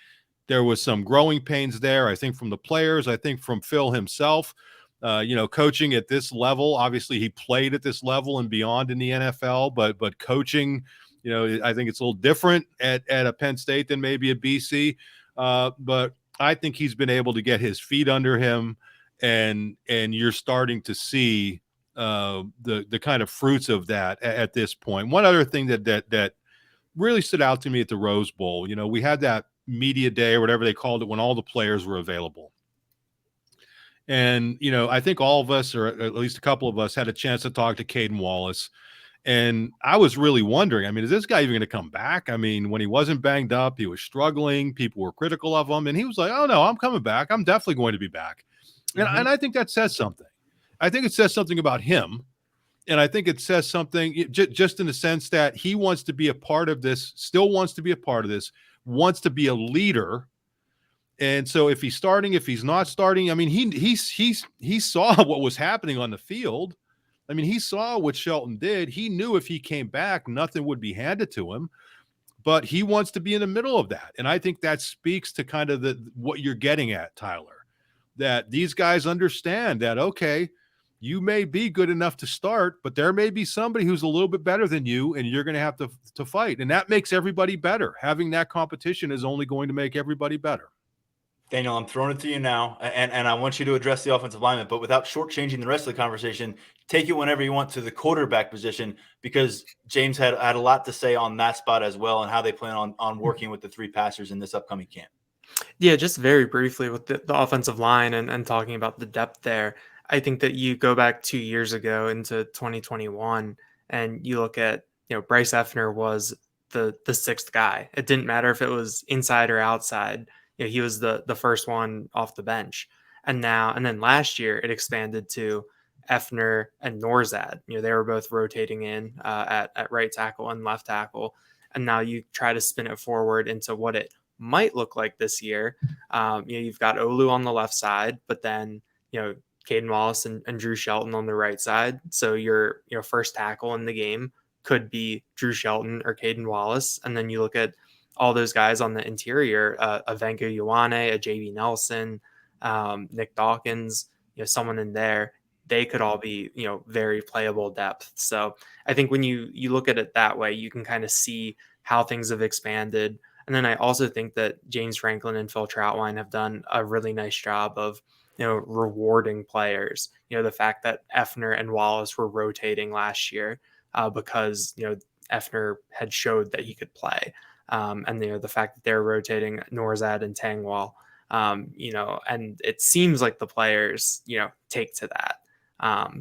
there was some growing pains there, I think, from the players, I think from Phil himself. Coaching at this level, obviously he played at this level and beyond in the NFL, but coaching, I think it's a little different at a Penn State than maybe at BC. But I think he's been able to get his feet under him, and you're starting to see the kind of fruits of that at this point. One other thing that really stood out to me at the Rose Bowl, we had that media day or whatever they called it when all the players were available. And, I think all of us, or at least a couple of us, had a chance to talk to Caden Wallace. And I was really wondering, is this guy even going to come back? When he wasn't banged up, he was struggling. People were critical of him. And he was like, oh, no, I'm coming back. I'm definitely going to be back. And I think that says something. I think it says something about him. And I think it says something just in the sense that he wants to be a part of this, still wants to be a part of this, wants to be a leader. And so if he's starting, if he's not starting, he saw what was happening on the field. He saw what Shelton did. He knew if he came back, nothing would be handed to him, but he wants to be in the middle of that. And I think that speaks to kind of what you're getting at, Tyler, that these guys understand that, okay, you may be good enough to start, but there may be somebody who's a little bit better than you, and you're going to have to fight. And that makes everybody better. Having that competition is only going to make everybody better. Daniel, I'm throwing it to you now, and I want you to address the offensive lineman, but without shortchanging the rest of the conversation, take it whenever you want to the quarterback position, because James had a lot to say on that spot as well and how they plan on working with the three passers in this upcoming camp. Yeah, just very briefly with the offensive line and talking about the depth there. I think that you go back 2 years ago into 2021 and you look at, Bryce Effner was the sixth guy. It didn't matter if it was inside or outside. He was the first one off the bench. And then last year it expanded to Effner and Norzad. They were both rotating in at right tackle and left tackle. And now you try to spin it forward into what it might look like this year. You've got Olu on the left side, but then, Caden Wallace and Drew Shelton on the right side. So your first tackle in the game could be Drew Shelton or Caden Wallace. And then you look at all those guys on the interior, a Venka Ioane, a JB Nelson, Nick Dawkins, someone in there, they could all be, very playable depth. So I think when you look at it that way, you can kind of see how things have expanded. And then I also think that James Franklin and Phil Troutwine have done a really nice job of, rewarding players. The fact that Effner and Wallace were rotating last year because, Effner had showed that he could play. And the fact that they're rotating Norzad and Tangwall, and it seems like the players, take to that.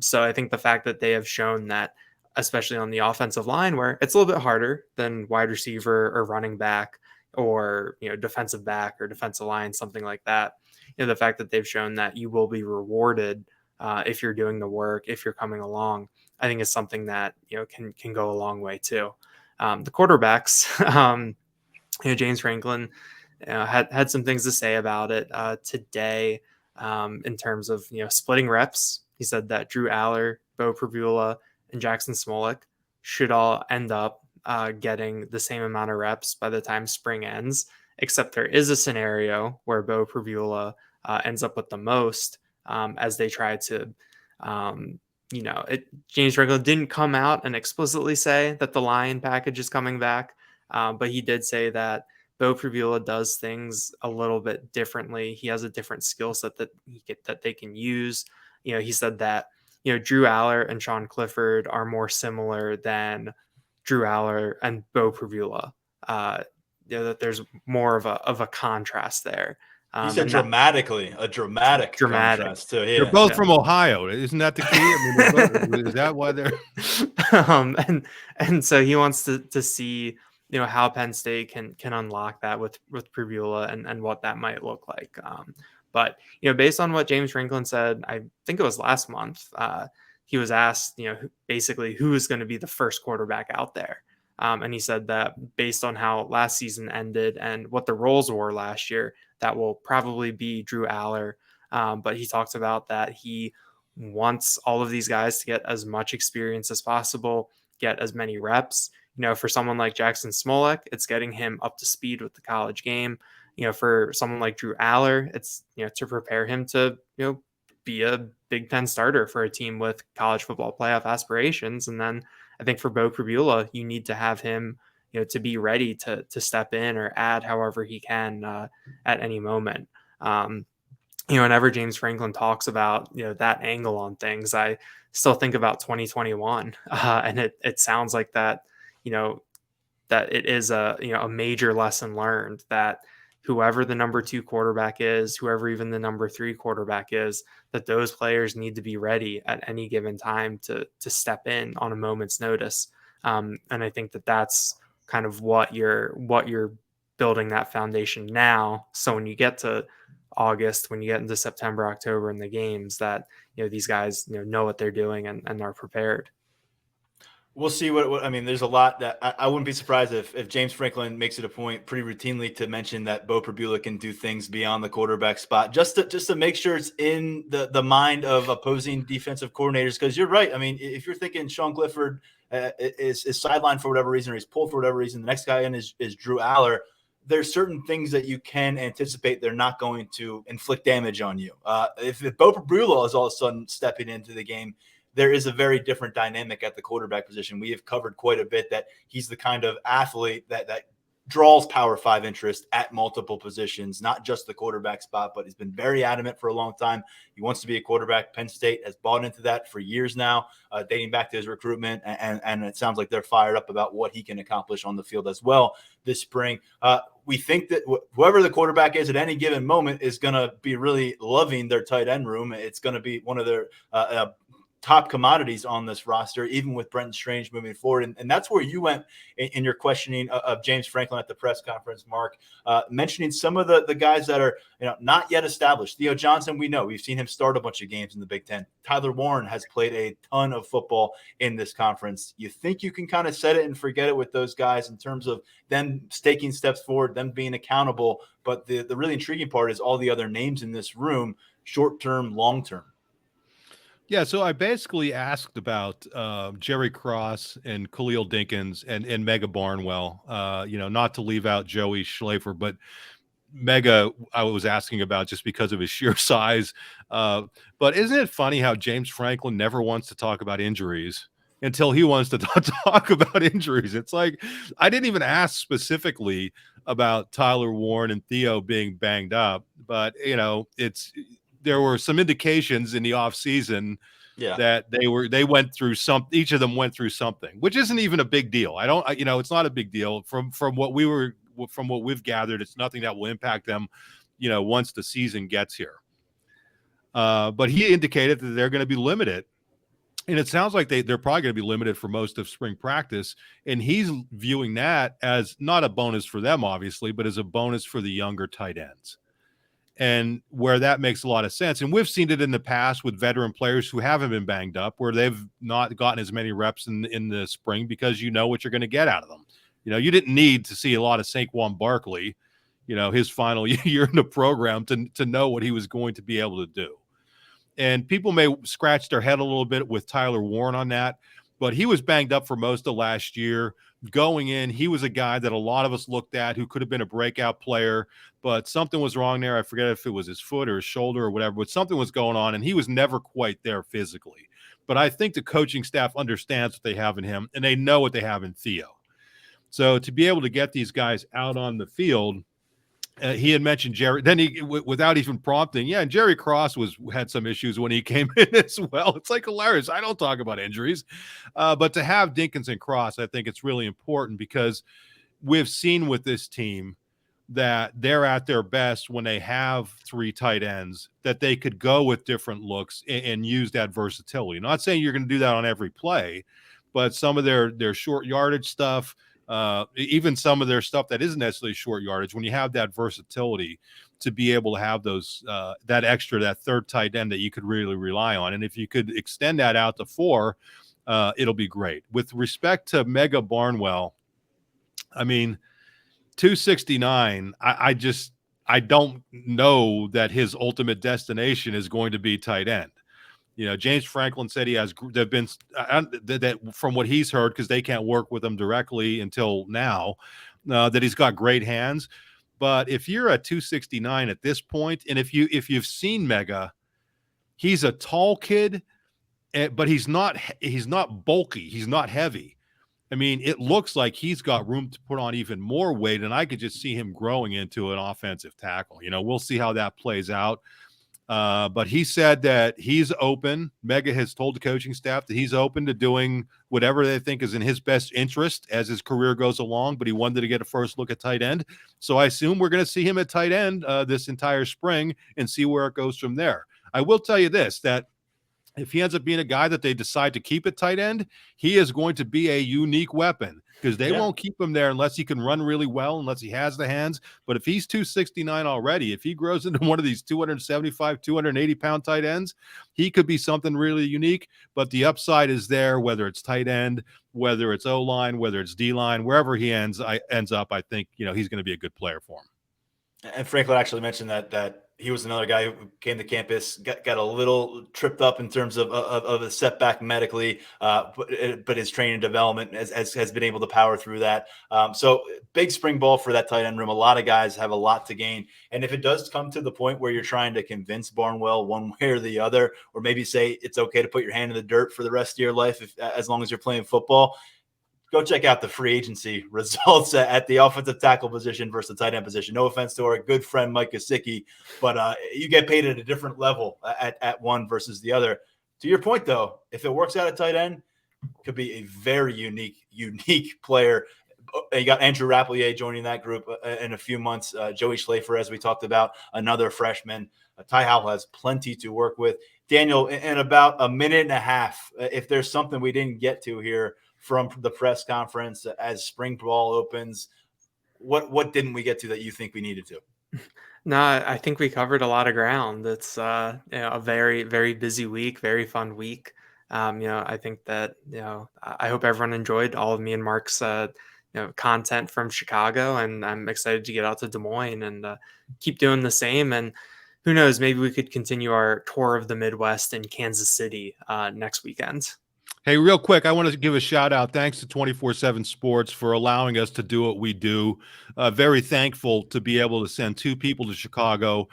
So I think the fact that they have shown that, especially on the offensive line, where it's a little bit harder than wide receiver or running back or, defensive back or defensive line, something like that. The fact that they've shown that you will be rewarded if you're doing the work, if you're coming along, I think is something that, can go a long way too. The quarterbacks, James Franklin had some things to say about it today in terms of, splitting reps. He said that Drew Aller, Bo Prabula, and Jackson Smolik should all end up getting the same amount of reps by the time spring ends, except there is a scenario where Bo Prabula ends up with the most as they try to, James Franklin didn't come out and explicitly say that the Lion package is coming back, but he did say that Bo Prabula does things a little bit differently. He has a different skill set that they can use. He said that, Drew Aller and Sean Clifford are more similar than Drew Aller and Bo Prabula. That there's more of a contrast there. He said a dramatic contrast too. Yeah. They're both from Ohio. Isn't that the key? Is that why they're and so he wants to see, how Penn State can unlock that with Prabula and what that might look like. But, based on what James Franklin said, I think it was last month, he was asked, basically who is going to be the first quarterback out there. And he said that based on how last season ended and what the roles were last year, that will probably be Drew Aller. But he talks about that he wants all of these guys to get as much experience as possible, get as many reps. For someone like Jackson Smolik, it's getting him up to speed with the college game. For someone like Drew Aller, it's, to prepare him to, be a Big Ten starter for a team with college football playoff aspirations. And then I think for Bo Prabula, you need to have him, to be ready to step in or add however he can at any moment. Whenever James Franklin talks about, that angle on things, I still think about 2021. And it sounds like that, that it is a major lesson learned that whoever the number 2 quarterback is, whoever even the number 3 quarterback is, that those players need to be ready at any given time to step in on a moment's notice. And I think that that's kind of what you're building that foundation now. So when you get to August, when you get into September, October in the games, that these guys know what they're doing and are prepared. We'll see what I mean. There's a lot that I wouldn't be surprised if James Franklin makes it a point pretty routinely to mention that Bo Prabula can do things beyond the quarterback spot, just to make sure it's in the mind of opposing defensive coordinators. Because you're right. I mean, if you're thinking Sean Clifford is sidelined for whatever reason, or he's pulled for whatever reason, the next guy in is Drew Aller. There's certain things that you can anticipate they're not going to inflict damage on you. If Bo Prabula is all of a sudden stepping into the game, there is a very different dynamic at the quarterback position. We have covered quite a bit that he's the kind of athlete that draws Power 5 interest at multiple positions, not just the quarterback spot, but he's been very adamant for a long time. He wants to be a quarterback. Penn State has bought into that for years now, dating back to his recruitment, and it sounds like they're fired up about what he can accomplish on the field as well this spring. We think that whoever the quarterback is at any given moment is going to be really loving their tight end room. It's going to be one of their top commodities on this roster, even with Brenton Strange moving forward. And that's where you went in your questioning of James Franklin at the press conference, Mark, mentioning some of the guys that are not yet established. Theo Johnson, we know. We've seen him start a bunch of games in the Big Ten. Tyler Warren has played a ton of football in this conference. You think you can kind of set it and forget it with those guys in terms of them taking steps forward, them being accountable. But the really intriguing part is all the other names in this room, short-term, long-term. Yeah, so I basically asked about Jerry Cross and Khalil Dinkins and Mega Barnwell, not to leave out Joey Schlafer, but Mega I was asking about just because of his sheer size. But isn't it funny how James Franklin never wants to talk about injuries until he wants to talk about injuries? It's like I didn't even ask specifically about Tyler Warren and Theo being banged up, but, there were some indications in the offseason that they went through each of them went through something, which isn't even a big deal. It's not a big deal from what we've gathered. It's nothing that will impact them, once the season gets here. But he indicated that they're going to be limited. And it sounds like they're probably going to be limited for most of spring practice. And he's viewing that as not a bonus for them, obviously, but as a bonus for the younger tight ends. And where that makes a lot of sense. And we've seen it in the past with veteran players who haven't been banged up, where they've not gotten as many reps in the spring because you know what you're going to get out of them. You didn't need to see a lot of Saquon Barkley, his final year in the program to know what he was going to be able to do. And people may scratch their head a little bit with Tyler Warren on that, but he was banged up for most of last year. Going in, he was a guy that a lot of us looked at who could have been a breakout player, but something was wrong there. I forget if it was his foot or his shoulder or whatever, but something was going on, and he was never quite there physically. But I think the coaching staff understands what they have in him, and they know what they have in Theo. So to be able to get these guys out on the field, he had mentioned Jerry. Then he, without even prompting, and Jerry Cross had some issues when he came in as well. It's like hilarious. I don't talk about injuries, but to have Dinkins and Cross, I think it's really important because we've seen with this team that they're at their best when they have three tight ends, that they could go with different looks and use that versatility. Not saying you're going to do that on every play, but some of their short yardage stuff, even some of their stuff that isn't necessarily short yardage, when you have that versatility to be able to have those that third tight end that you could really rely on. And if you could extend that out to 4, it'll be great. With respect to Mega Barnwell, I mean, 269, I don't know that his ultimate destination is going to be tight end. James Franklin said they've been that from what he's heard, because they can't work with him directly until now, that he's got great hands. But if you're at 269 at this point, and if you've seen Mega, he's a tall kid, but he's not bulky. He's not heavy. I mean, it looks like he's got room to put on even more weight, and I could just see him growing into an offensive tackle. We'll see how that plays out. But he said that he's open. Mega has told the coaching staff that he's open to doing whatever they think is in his best interest as his career goes along, but he wanted to get a first look at tight end. So I assume we're going to see him at tight end this entire spring and see where it goes from there. I will tell you this, that if he ends up being a guy that they decide to keep at tight end, he is going to be a unique weapon because they won't keep him there unless he can run really well, unless he has the hands. But if he's 269 already, if he grows into one of these 275, 280-pound tight ends, he could be something really unique. But the upside is there, whether it's tight end, whether it's O-line, whether it's D-line, wherever he ends up, I think, he's going to be a good player for him. And Franklin actually mentioned that he was another guy who came to campus, got a little tripped up in terms of a setback medically, but his training development has been able to power through that. So big spring ball for that tight end room. A lot of guys have a lot to gain. And if it does come to the point where you're trying to convince Barnwell one way or the other, or maybe say it's okay to put your hand in the dirt for the rest of your life as long as you're playing football, go check out the free agency results at the offensive tackle position versus the tight end position. No offense to our good friend Mike Gesicki, but you get paid at a different level at one versus the other. To your point, though, if it works out at tight end, it could be a very unique player. You got Andrew Rappelier joining that group in a few months. Joey Schlafer, as we talked about, another freshman. Ty Howell has plenty to work with. Daniel, in about a minute and a half, if there's something we didn't get to here from the press conference as spring ball opens, what didn't we get to that you think we needed to? No, I think we covered a lot of ground. It's a very, very busy week, very fun week. I think that, I hope everyone enjoyed all of me and Mark's, content from Chicago, and I'm excited to get out to Des Moines and keep doing the same. And who knows, maybe we could continue our tour of the Midwest in Kansas City next weekend. Hey, real quick, I want to give a shout out. Thanks to 24/7 Sports for allowing us to do what we do. Very thankful to be able to send 2 people to Chicago,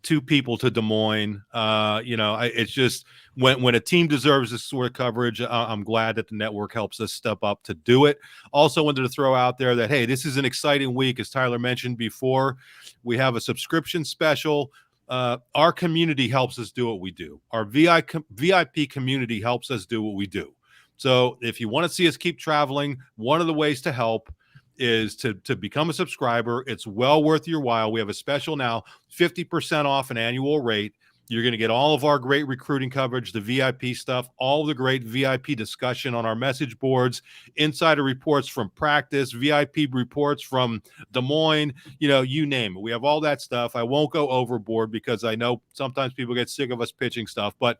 2 people to Des Moines. It's just when a team deserves this sort of coverage, I'm glad that the network helps us step up to do it. Also wanted to throw out there that, hey, this is an exciting week. As Tyler mentioned before, we have a subscription special. Our community helps us do what we do. Our VIP community helps us do what we do. So if you want to see us keep traveling, one of the ways to help is to become a subscriber. It's well worth your while. We have a special now, 50% off an annual rate. You're going to get all of our great recruiting coverage, the VIP stuff, all the great VIP discussion on our message boards, insider reports from practice, VIP reports from Des Moines, you name it. We have all that stuff. I won't go overboard because I know sometimes people get sick of us pitching stuff, but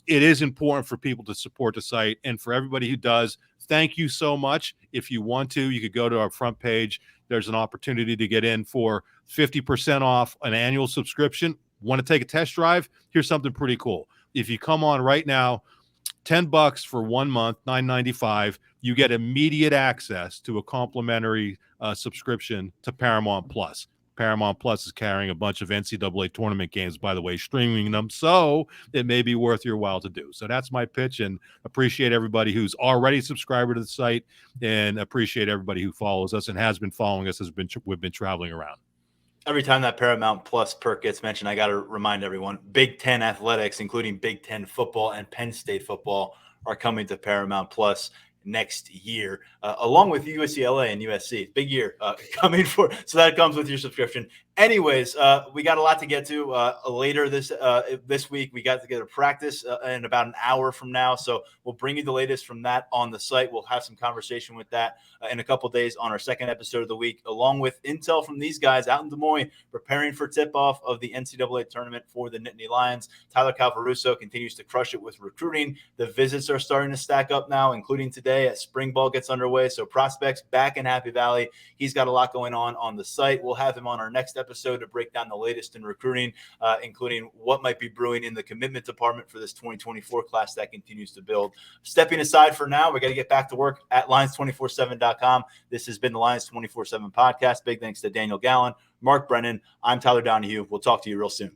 it is important for people to support the site. And for everybody who does, thank you so much. If you want to, you could go to our front page. There's an opportunity to get in for 50% off an annual subscription. Want to take a test drive? Here's something pretty cool. If you come on right now, $10 for 1 month, $9.95, you get immediate access to a complimentary subscription to Paramount Plus. Paramount Plus is carrying a bunch of NCAA tournament games, by the way, streaming them, so it may be worth your while to do. So that's my pitch, and appreciate everybody who's already a subscriber to the site, and appreciate everybody who follows us and has been following us as we've been traveling around. Every time that Paramount Plus perk gets mentioned, I got to remind everyone, Big Ten athletics, including Big Ten football and Penn State football, are coming to Paramount Plus next year, along with UCLA and USC. Big year coming for, so that comes with your subscription. Anyways, we got a lot to get to later this week. We got to get a practice in about an hour from now, so we'll bring you the latest from that on the site. We'll have some conversation with that in a couple days on our second episode of the week, along with intel from these guys out in Des Moines preparing for tip-off of the NCAA tournament for the Nittany Lions. Tyler Calvaruso continues to crush it with recruiting. The visits are starting to stack up now, including today as spring ball gets underway. So prospects back in Happy Valley. He's got a lot going on the site. We'll have him on our next episode to break down the latest in recruiting, including what might be brewing in the commitment department for this 2024 class that continues to build. Stepping aside for now, we got to get back to work at Lions247.com. This has been the Lions 24/7 podcast. Big thanks to Daniel Gallen, Mark Brennan. I'm Tyler Donohue. We'll talk to you real soon.